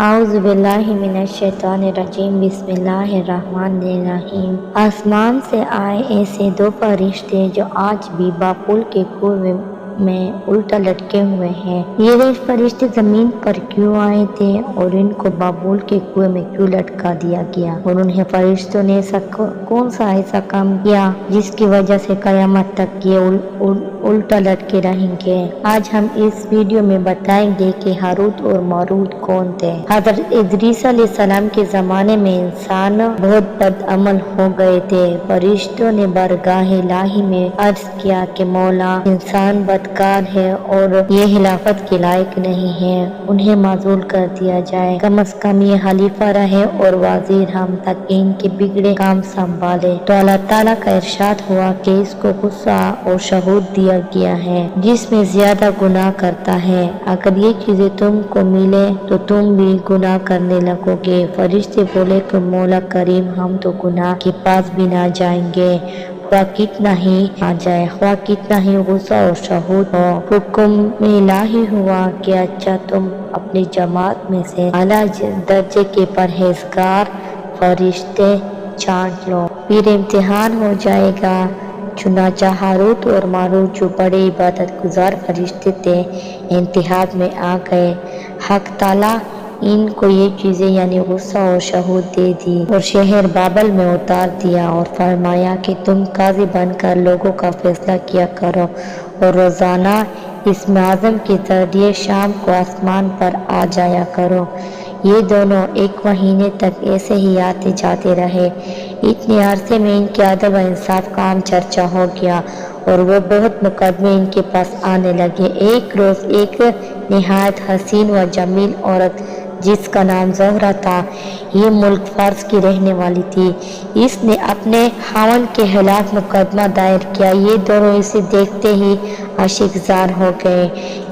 اعوذ باللہ من الشیطان الرجیم بسم اللہ الرحمن الرحیم۔ آسمان سے آئے ایسے دو فرشتے جو آج بھی بابل کے کنویں میں الٹا لٹکے ہوئے ہیں۔ یہ فرشتے زمین پر کیوں آئے تھے اور ان کو بابل کے کنویں میں کیوں لٹکا دیا گیا، اور انہیں فرشتوں نے کون سا ایسا کام کیا جس کی وجہ سے قیامت تک یہ الٹا لٹکے رہیں گے۔ آج ہم اس ویڈیو میں بتائیں گے کہ ہاروت اور ماروت کون تھے۔ حضرت ادریس علیہ السلام کے زمانے میں انسان بہت بد عمل ہو گئے تھے۔ فرشتوں نے بارگاہ الہی میں عرض کیا کہ مولا، انسان بدکار ہے اور یہ خلافت کے لائق نہیں ہے، انہیں معزول کر دیا جائے، کم از کم یہ خلیفہ رہے اور وزیر ہم تک ان کے بگڑے کام سنبھالے۔ تو اللہ تعالیٰ کا ارشاد ہوا کہ اس کو غصہ اور شہود دیا گیا ہے جس میں زیادہ گناہ کرتا ہے، اگر یہ چیزیں تم کو ملے تو تم بھی گناہ کرنے لگو گے۔ فرشتے بولے کہ مولا کریم، ہم تو گناہ کے پاس بھی نہ جائیں گے، خواہ کتنا ہی آ جائے، خواہ کتنا ہی غصہ اور شہود ہو۔ حکم الہی ہوا کہ اچھا، تم اپنی جماعت میں سے اعلیٰ درجے کے پرہیزگار فرشتے چھانٹ لو، پھر امتحان ہو جائے گا۔ چنانچہ ہاروت اور ماروت جو بڑے عبادت گزار فرشتے تھے، انتخاب میں آ گئے۔ حق تعالیٰ ان کو یہ چیزیں یعنی غصہ اور شہود دے دی اور شہر بابل میں اتار دیا، اور فرمایا کہ تم قاضی بن کر لوگوں کا فیصلہ کیا کرو اور روزانہ اسم اعظم کے ذریعے شام کو آسمان پر آ جایا کرو۔ یہ دونوں ایک مہینے تک ایسے ہی آتے جاتے رہے۔ اتنے عرصے میں ان کے عدل و انصاف کا عام چرچا ہو گیا اور وہ بہت مقدمے ان کے پاس آنے لگے۔ ایک روز ایک نہایت حسین و جمیل عورت جس کا نام زہرہ تھا، یہ ملک فارس کی رہنے والی تھی، اس نے اپنے خاوند کے خلاف مقدمہ دائر کیا۔ یہ دونوں اسے دیکھتے ہی عاشق زار ہو گئے۔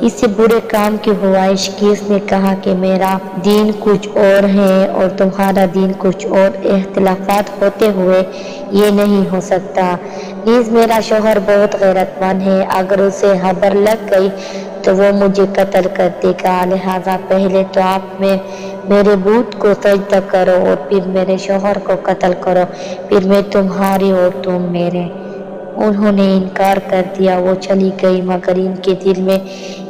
اسے برے کام کی خواہش کی۔ اس نے کہا کہ میرا دین کچھ اور ہے اور تمہارا دین کچھ اور، اختلافات ہوتے ہوئے یہ نہیں ہو سکتا، نیز میرا شوہر بہت غیرت مند ہے، اگر اسے خبر لگ گئی تو وہ مجھے قتل کر دے گا، لہٰذا پہلے تو آپ میرے بت کو سجدہ کرو اور پھر میرے شوہر کو قتل کرو، پھر میں تمہاری اور تم میرے۔ انہوں نے انکار کر دیا۔ وہ چلی گئی، مگر ان کے دل میں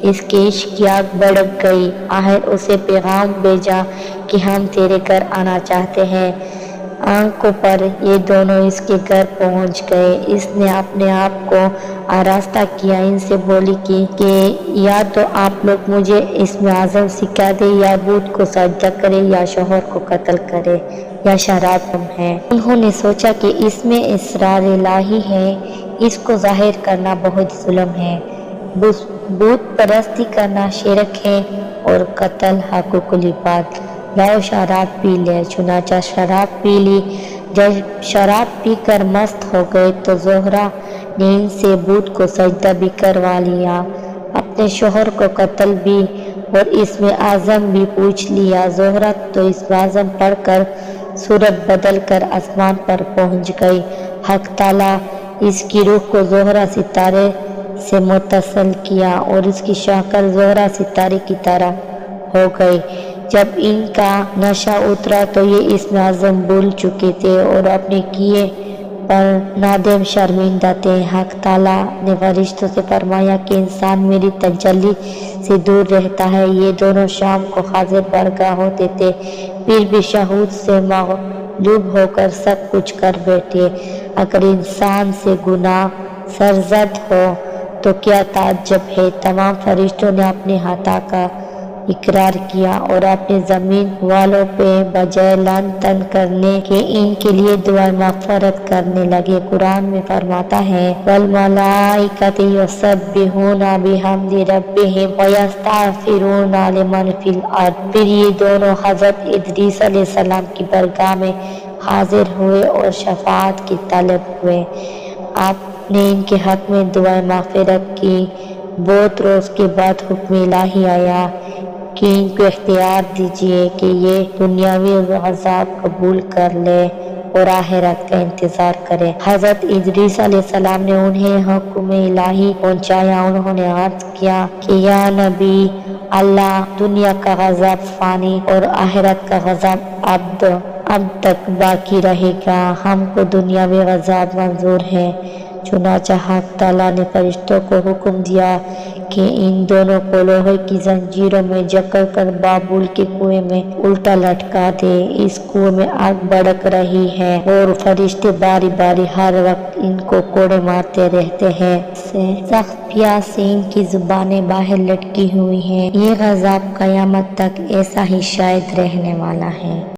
اس کے عشق کی آگ بھڑک گئی۔ آخر اسے پیغام بھیجا کہ ہم تیرے گھر آنا چاہتے ہیں۔ آنکھوں پر یہ دونوں اس کے گھر پہنچ گئے۔ اس نے اپنے آپ کو آراستہ کیا، ان سے بولی کہ یا تو آپ لوگ مجھے اسم اعظم سکھا دیں، یا بت کو سجدہ کرے، یا شوہر کو قتل کرے، یا شراب کم ہے۔ انہوں نے سوچا کہ اس میں اسرار الہی ہے، اس کو ظاہر کرنا بہت ظلم ہے، بت پرستی کرنا شرک ہے اور قتل حقوق العباد، لاؤ شراب پی لے۔ چنانچہ شراب پی لی۔ جب شراب پی کر مست ہو گئے تو زہرہ نے ان سے بت کو سجدہ بھی کروا لیا، اپنے شوہر کو قتل بھی اور اسم اعظم بھی پوچھ لیا۔ زہرہ تو اسم اعظم پڑھ کر صورت بدل کر آسمان پر پہنچ گئی۔ حق تعالیٰ اس کی روح کو زہرہ ستارے سے متصل کیا اور اس کی شکل زہرہ ستارے کی طرح ہو گئی۔ جب ان کا نشہ اترا تو یہ اسم اعظم بھول چکے تھے اور اپنے کیے پر نادم شرمندہ تھے۔ حق تعالیٰ نے فرشتوں سے فرمایا کہ انسان میری تجلی سے دور رہتا ہے۔ یہ دونوں شام کو حاضر بارگاہ ہوتے تھے، پھر بھی شہود سے مغلوب ہو کر سب کچھ کر بیٹھے۔ اگر انسان سے گناہ سرزد ہو تو کیا تعجب ہے۔ تمام فرشتوں نے اپنے خطا کا اقرار کیا اور اپنے زمین والوں پہ بجائے لعن طعن کرنے کے ان کے لیے دعائے مغفرت کرنے لگے۔ قرآن میں فرماتا ہے وَالْمَلَائِكَةُ يُسَبِّحُونَ بِحَمْدِ رَبِّهِمْ وَيَسْتَغْفِرُونَ لِمَنْ فِي الْأَرْضِ۔ پھر یہ دونوں حضرت ادریس علیہ السلام کی بارگاہ میں حاضر ہوئے اور شفاعت کے طالب ہوئے۔ آپ نے ان کے حق میں دعائے مغفرت کی۔ بہت روز کے بعد حکم الہی آیا کہ ان کو اختیار دیجیے کہ یہ دنیاوی عذاب قبول کر لے اور آخرت کا انتظار کرے۔ حضرت ادریس علیہ السلام نے انہیں حکم الہی پہنچایا۔ انہوں نے عرض کیا کہ یا نبی، اللہ دنیا کا غضب فانی اور آخرت کا غضب اب تک باقی رہے گا، ہم کو دنیاوی غضب منظور ہے۔ چنانچہ حق تعالیٰ نے فرشتوں کو حکم دیا کہ ان دونوں کو لوہے کی زنجیروں میں جکڑ کر بابل کے کنویں میں الٹا لٹکا دے۔ اس کنویں میں آگ بھڑک رہی ہے اور فرشتے باری باری ہر وقت ان کو کوڑے مارتے رہتے ہیں۔ سخت پیاس سے ان کی زبانیں باہر لٹکی ہوئی ہیں۔ یہ عذاب قیامت تک ایسا ہی شاید رہنے والا ہے۔